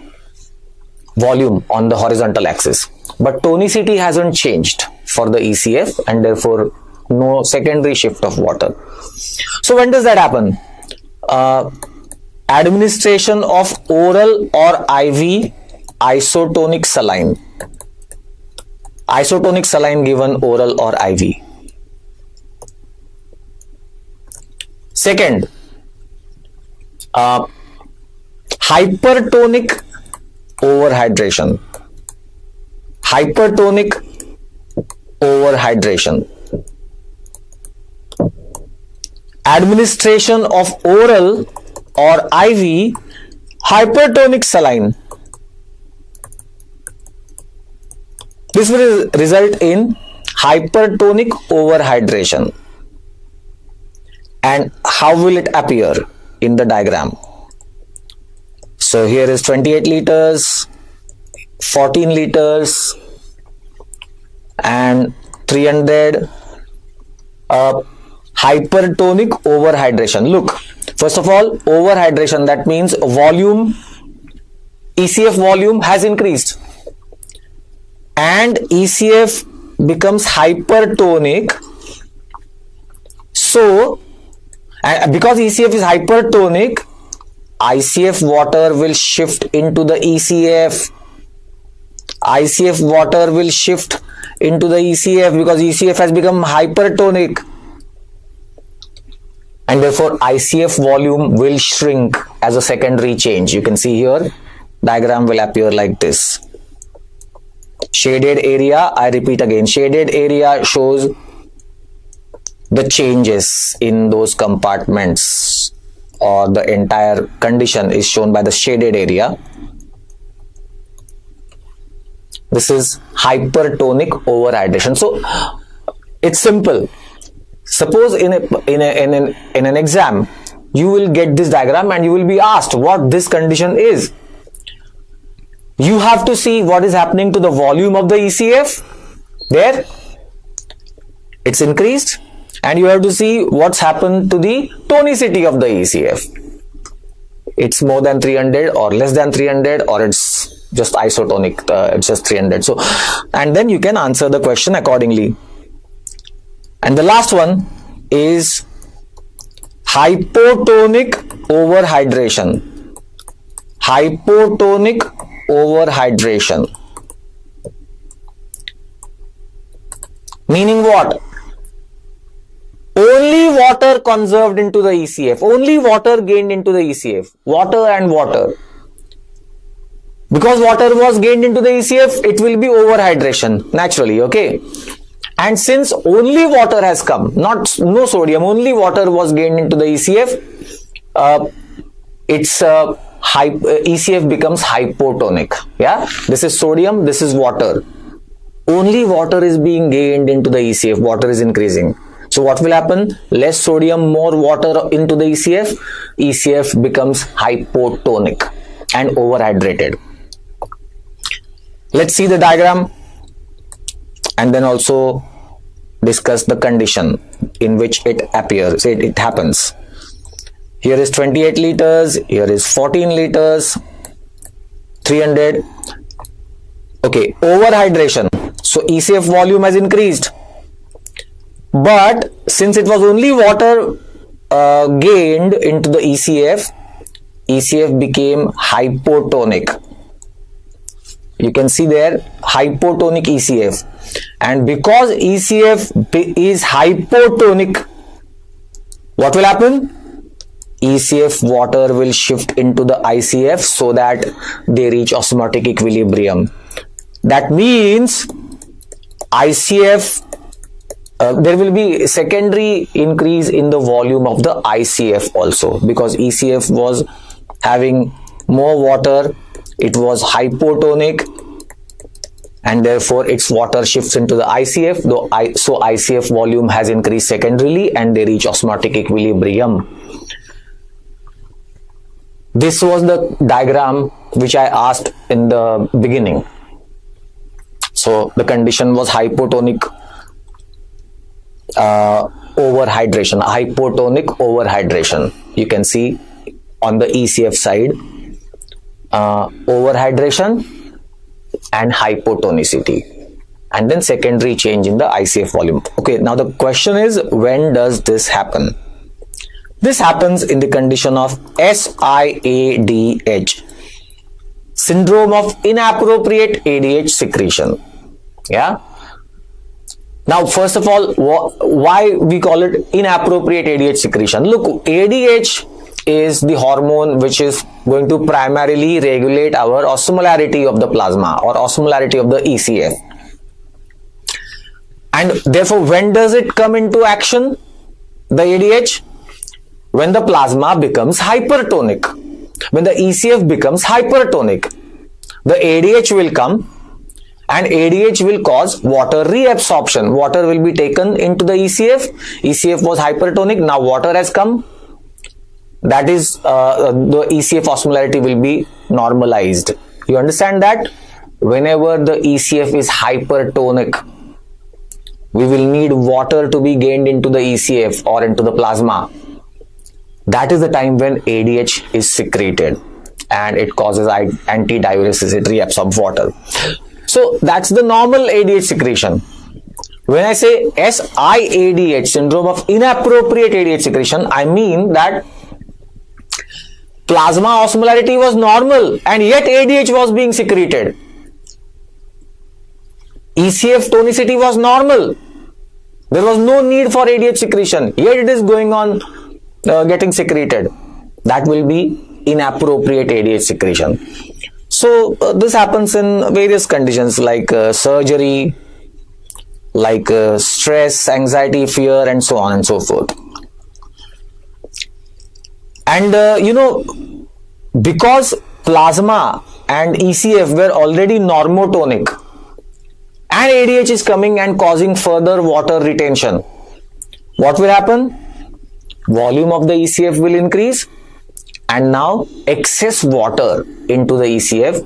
volume on the horizontal axis, but tonicity hasn't changed for the ECF, and therefore no secondary shift of water. So when does that happen? Administration of oral or IV isotonic saline. Isotonic saline given oral or IV. Second, hypertonic overhydration. Hypertonic overhydration. Administration of oral or IV hypertonic saline. This will result in hypertonic overhydration. And how will it appear in the diagram? So here is 28 liters, 14 liters, and 300. Hypertonic overhydration. Look, first of all, overhydration, that means volume, ECF volume has increased, and ECF becomes hypertonic. So, because ECF is hypertonic, ICF water will shift into the ECF. ICF water will shift into the ECF because ECF has become hypertonic, and therefore ICF volume will shrink as a secondary change. You can see here, diagram will appear like this. Shaded area, I repeat again, shaded area shows the changes in those compartments, or the entire condition is shown by the shaded area. This is hypertonic overhydration. So it's simple. Suppose in an exam, you will get this diagram and you will be asked what this condition is. You have to see what is happening to the volume of the ECF. There, it's increased, and you have to see what's happened to the tonicity of the ECF. It's more than 300 or less than 300, or it's just isotonic, it's just 300. So, and then you can answer the question accordingly. And the last one is hypotonic overhydration. Hypotonic overhydration. Meaning what? Only water conserved into the ECF. Only water gained into the ECF. Water and water. Because water was gained into the ECF, it will be overhydration naturally, okay? And since only water has come, no sodium, only water was gained into the ECF, ECF becomes hypotonic. Yeah, this is sodium, this is water. Only water is being gained into the ECF, water is increasing. So what will happen? Less sodium, more water into the ECF, ECF becomes hypotonic and overhydrated. Let's see the diagram and then also discuss the condition in which it appears, it happens. Here is 28 liters, here is 14 liters, 300. Okay, overhydration. So ECF volume has increased, but since it was only water gained into the ECF, ECF became hypotonic. You can see there, hypotonic ECF. And because ECF is hypotonic, what will happen? ECF water will shift into the ICF so that they reach osmotic equilibrium. That means ICF, there will be secondary increase in the volume of the ICF also, because ECF was having more water, it was hypotonic, and therefore its water shifts into the ICF, so ICF volume has increased secondarily and they reach osmotic equilibrium. This was the diagram which I asked in the beginning. So the condition was hypotonic overhydration, hypotonic overhydration. You can see on the ECF side, overhydration and hypotonicity, and then secondary change in the ICF volume. Okay, now the question is, when does this happen? This happens in the condition of SIADH, syndrome of inappropriate ADH secretion. Yeah. Now, first of all, why we call it inappropriate ADH secretion? Look, ADH is the hormone which is going to primarily regulate our osmolarity of the plasma or osmolarity of the ECF. And therefore, when does it come into action, the ADH? When the plasma becomes hypertonic. When the ECF becomes hypertonic, the ADH will come, and ADH will cause water reabsorption. Water will be taken into the ECF. ECF was hypertonic. Now water has come. That is, the ECF osmolarity will be normalized. You understand that? Whenever the ECF is hypertonic, we will need water to be gained into the ECF or into the plasma. That is the time when ADH is secreted and it causes antidiuresis, it reabsorbs water. So that's the normal ADH secretion. When I say SIADH, syndrome of inappropriate ADH secretion, I mean that plasma osmolarity was normal and yet ADH was being secreted. ECF tonicity was normal. There was no need for ADH secretion, yet it is going on getting secreted. That will be inappropriate ADH secretion. So this happens in various conditions like surgery, like stress, anxiety, fear, and so on and so forth. And because plasma and ECF were already normotonic and ADH is coming and causing further water retention, what will happen? Volume of the ECF will increase, and now excess water into the ECF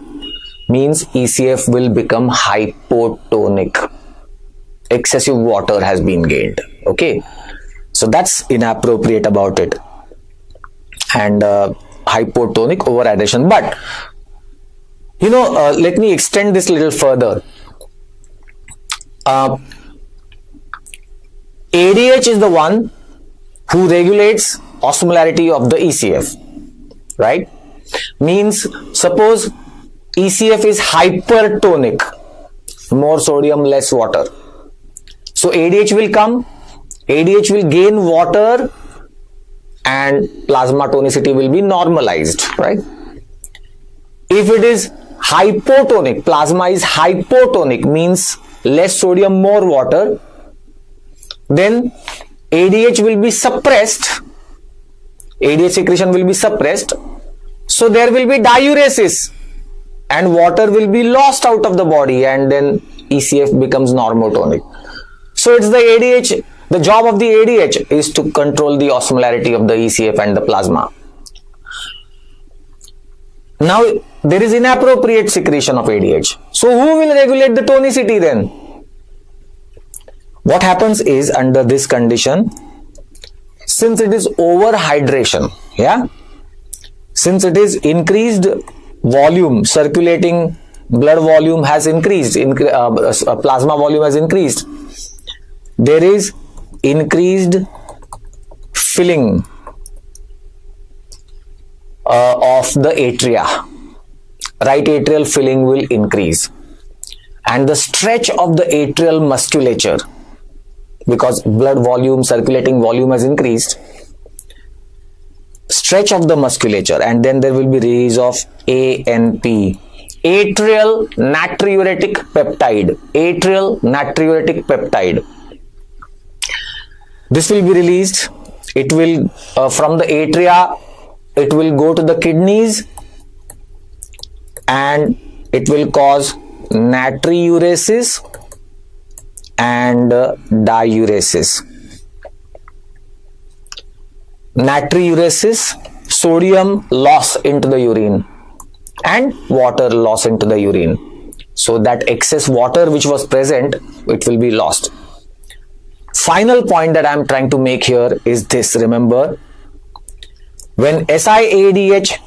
means ECF will become hypotonic. Excessive water has been gained. Okay, so that's inappropriate about it, and hypotonic overhydration. But let me extend this a little further. ADH is the one who regulates osmolarity of the ECF, right? Means suppose ECF is hypertonic, more sodium, less water. So ADH will come, ADH will gain water and plasma tonicity will be normalized, right? If it is hypotonic, plasma is hypotonic, means less sodium, more water, then ADH will be suppressed, ADH secretion will be suppressed, so there will be diuresis and water will be lost out of the body, and then ECF becomes normotonic. So it's the ADH, the job of the ADH is to control the osmolarity of the ECF and the plasma. Now there is inappropriate secretion of ADH. So who will regulate the tonicity then? What happens is, under this condition, since it is overhydration, since it is increased volume, circulating blood volume has increased, plasma volume has increased, there is increased filling of the atria. Right atrial filling will increase, and the stretch of the atrial musculature, because blood volume, circulating volume has increased, stretch of the musculature, and then there will be release of ANP, atrial natriuretic peptide, atrial natriuretic peptide. This will be released. It will from the atria, it will go to the kidneys and it will cause natriuresis and diuresis. Natriuresis, sodium loss into the urine, and water loss into the urine. So that excess water which was present, it will be lost. Final point that I am trying to make here is this. Remember, when SiADH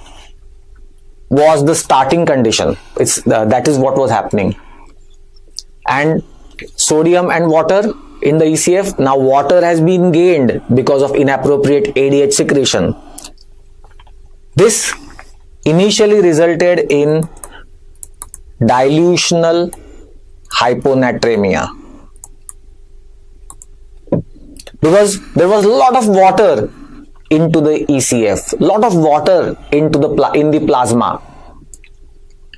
was the starting condition, that is what was happening, and sodium and water in the ECF, now water has been gained because of inappropriate ADH secretion. This initially resulted in dilutional hyponatremia, because there was a lot of water into the ECF, lot of water into in the plasma,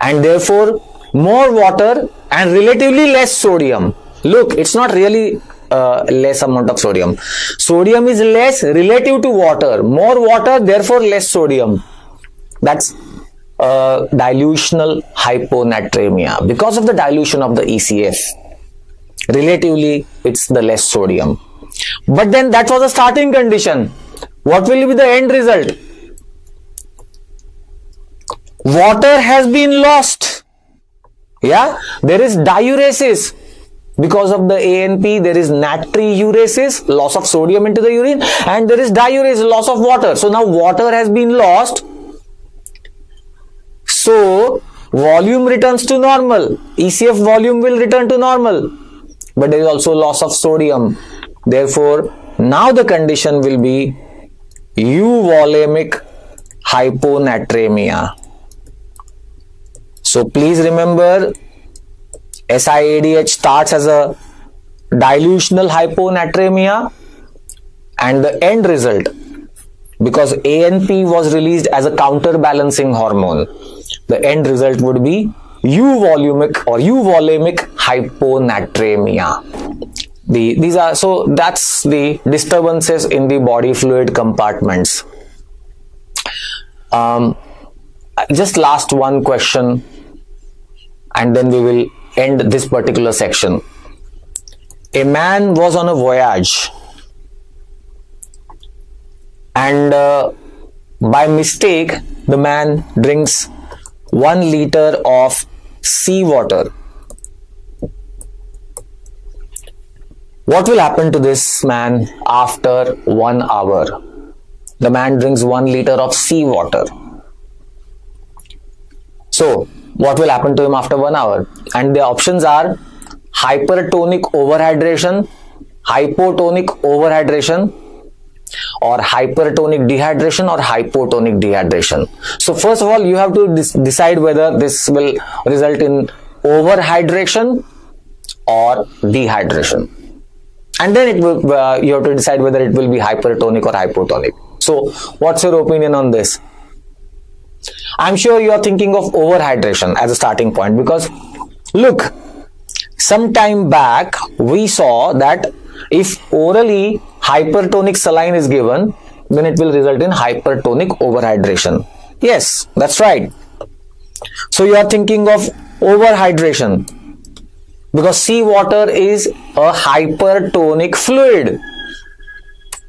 and therefore more water and relatively less sodium. Look, it's not really less amount of sodium. Sodium is less relative to water. More water, therefore less sodium. That's dilutional hyponatremia. Because of the dilution of the ECF, relatively it's the less sodium. But then that was the starting condition. What will be the end result? Water has been lost. Yeah, there is diuresis. Because of the ANP, there is natriuresis, loss of sodium into the urine, and there is diuresis, loss of water. So now water has been lost. So volume returns to normal. ECF volume will return to normal. But there is also loss of sodium. Therefore, now the condition will be euvolemic hyponatremia. So please remember, SiADH starts as a dilutional hyponatremia, and the end result, because ANP was released as a counterbalancing hormone, the end result would be euvolemic hyponatremia. So that's the disturbances in the body fluid compartments. Just last one question, and then we will end this particular section. A man was on a voyage, and by mistake the man drinks 1 liter of seawater. What will happen to this man after 1 hour? The man drinks 1 liter of seawater. So what will happen to him after 1 hour? And the options are hypertonic overhydration, hypotonic overhydration, or hypertonic dehydration, or hypotonic dehydration. So first of all, you have to decide whether this will result in overhydration or dehydration, and then you have to decide whether it will be hypertonic or hypotonic. So what's your opinion on this? I'm sure you are thinking of overhydration as a starting point, because look, some time back we saw that if orally hypertonic saline is given, then it will result in hypertonic overhydration. Yes, that's right. So you are thinking of overhydration because seawater is a hypertonic fluid.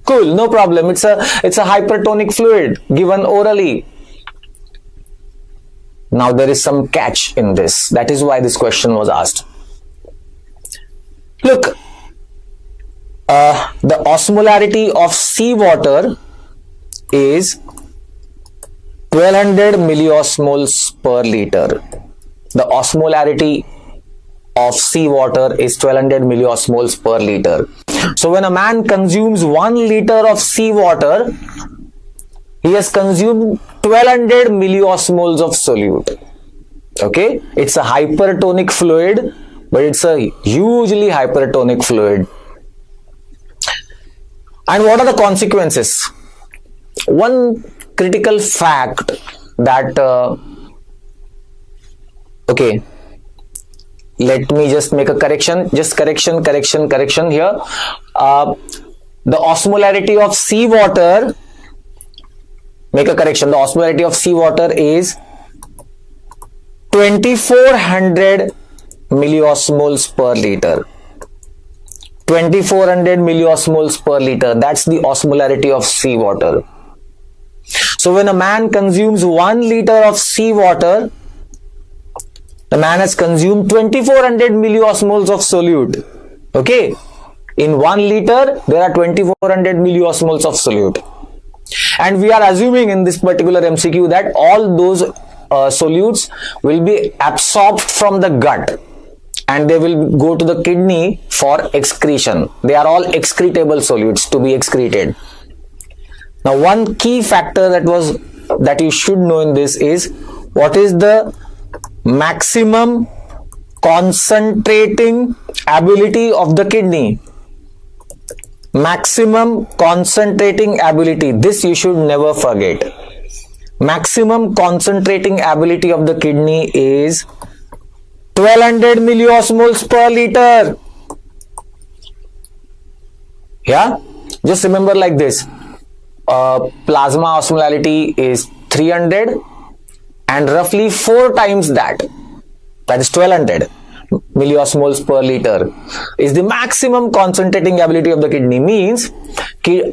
Cool, no problem. It's a hypertonic fluid given orally. Now there is some catch in this. That is why this question was asked. Look, the osmolarity of seawater is 1200 milliosmoles per liter. The osmolarity of seawater is 1200 milliosmoles per liter. So when a man consumes 1 liter of seawater, he has consumed 1200 milliosmoles of solute. Okay, it's a hypertonic fluid, but it's a hugely hypertonic fluid. And what are the consequences? One critical fact that okay, let me just make a correction. Just correction here. The osmolarity of seawater, make a correction. The osmolarity of seawater is 2400 milliosmoles per liter. 2400 milliosmoles per liter. That's the osmolarity of seawater. So when a man consumes 1 liter of seawater, the man has consumed 2400 milliosmoles of solute. Okay. In 1 liter, there are 2400 milliosmoles of solute. And we are assuming in this particular MCQ that all those solutes will be absorbed from the gut and they will go to the kidney for excretion. They are all excretable solutes to be excreted. Now, one key factor that you should know in this is what is the maximum concentrating ability of the kidney. Maximum concentrating ability. This you should never forget. Maximum concentrating ability of the kidney is 1200 milliosmoles per liter. Yeah, just remember like this. Plasma osmolarity is 300 and roughly 4 times that is 1200 milliosmoles per liter is the maximum concentrating ability of the kidney. Means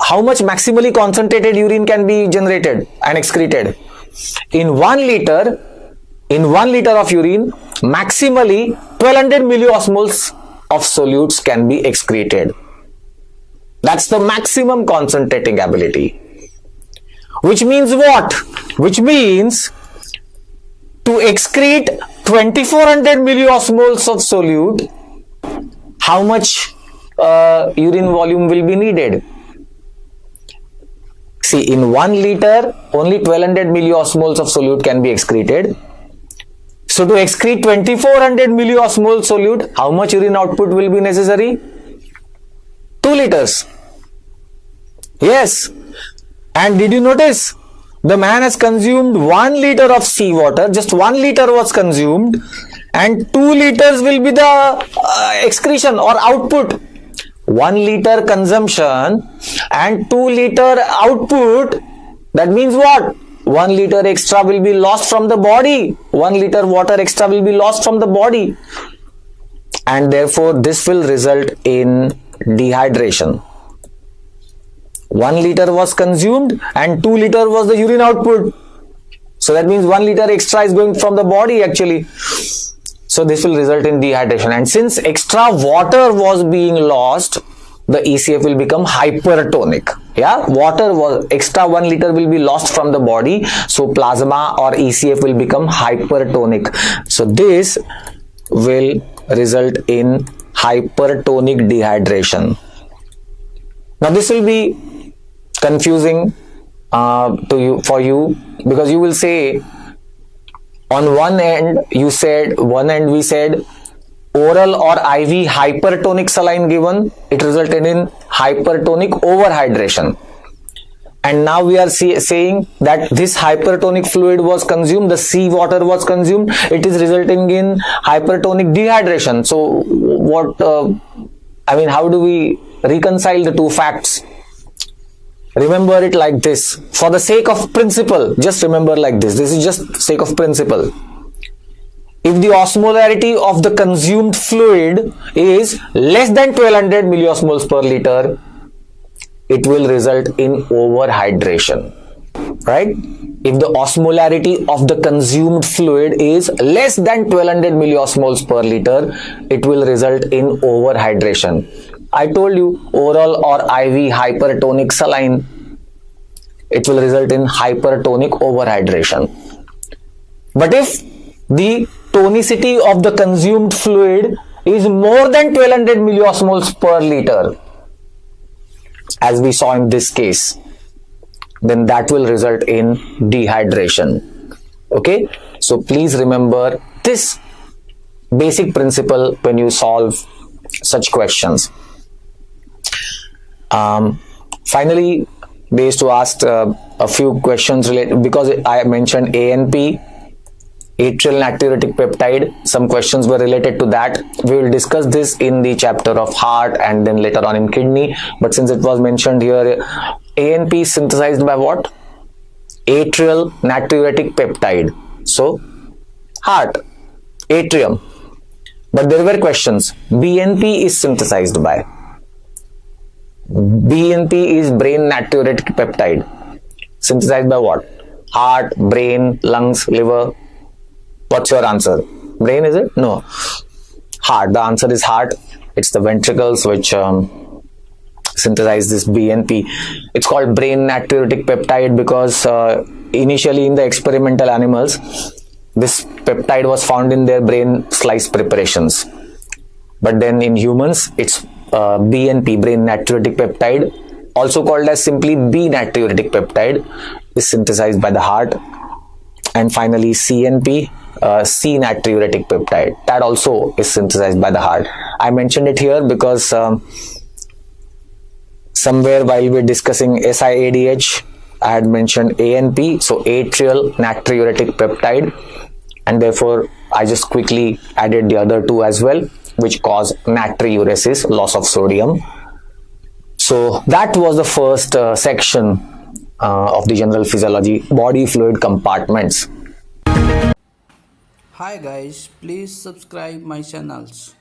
how much maximally concentrated urine can be generated and excreted. In 1 liter of urine, maximally 1200 milliosmoles of solutes can be excreted. That's the maximum concentrating ability. Which means what? Which means to excrete 2400 milliosmoles of solute, how much urine volume will be needed? See, in 1 liter, only 1200 milliosmoles of solute can be excreted. So, to excrete 2400 milliosmoles solute, how much urine output will be necessary? 2 liters. Yes. And did you notice? The man has consumed 1 liter of seawater, just 1 liter was consumed, and 2 liters will be the excretion or output. 1 liter consumption and 2 liter output. That means what? 1 liter extra will be lost from the body. 1 liter water extra will be lost from the body. And therefore, this will result in dehydration. 1 liter was consumed and 2 liter was the urine output. So that means 1 liter extra is going from the body actually. So this will result in dehydration. And since extra water was being lost, the ECF will become hypertonic. Yeah, water was extra 1 liter will be lost from the body. So plasma or ECF will become hypertonic. So this will result in hypertonic dehydration. Now this will be confusing for you because you will say on one end we said oral or IV hypertonic saline given, it resulted in hypertonic overhydration. And now we are saying that this hypertonic fluid was consumed, the seawater was consumed, it is resulting in hypertonic dehydration. So what, how do we reconcile the two facts? Remember it like this. For the sake of principle, just remember like this. This is just sake of principle. If the osmolarity of the consumed fluid is less than 1200 milliosmoles per liter, it will result in overhydration. Right? If the osmolarity of the consumed fluid is less than 1200 milliosmoles per liter, it will result in overhydration. I told you, oral or IV hypertonic saline, it will result in hypertonic overhydration. But if the tonicity of the consumed fluid is more than 1200 milliosmoles per liter, as we saw in this case, then that will result in dehydration. Okay, so please remember this basic principle when you solve such questions. Finally, based to ask a few questions related, because I mentioned ANP, atrial natriuretic peptide, some questions were related to that. We will discuss this in the chapter of heart and then later on in kidney. But since it was mentioned here, ANP is synthesized by what? Atrial natriuretic peptide. So, heart, atrium. But there were questions. BNP is synthesized by. BNP is brain natriuretic peptide. Synthesized by what? Heart, brain, lungs, liver. What's your answer? Brain, is it? No. Heart. The answer is heart. It's the ventricles which synthesize this BNP. It's called brain natriuretic peptide because initially in the experimental animals, this peptide was found in their brain slice preparations. But then in humans, it's BNP, brain natriuretic peptide, also called as simply B natriuretic peptide, is synthesized by the heart. And finally CNP, C natriuretic peptide, that also is synthesized by the heart. I mentioned it here because somewhere while we're discussing SIADH, I had mentioned ANP, so atrial natriuretic peptide, and therefore I just quickly added the other two as well, which cause natriuresis, loss of sodium. So that was the first section of the general physiology, body fluid compartments. Hi guys, please subscribe my channels.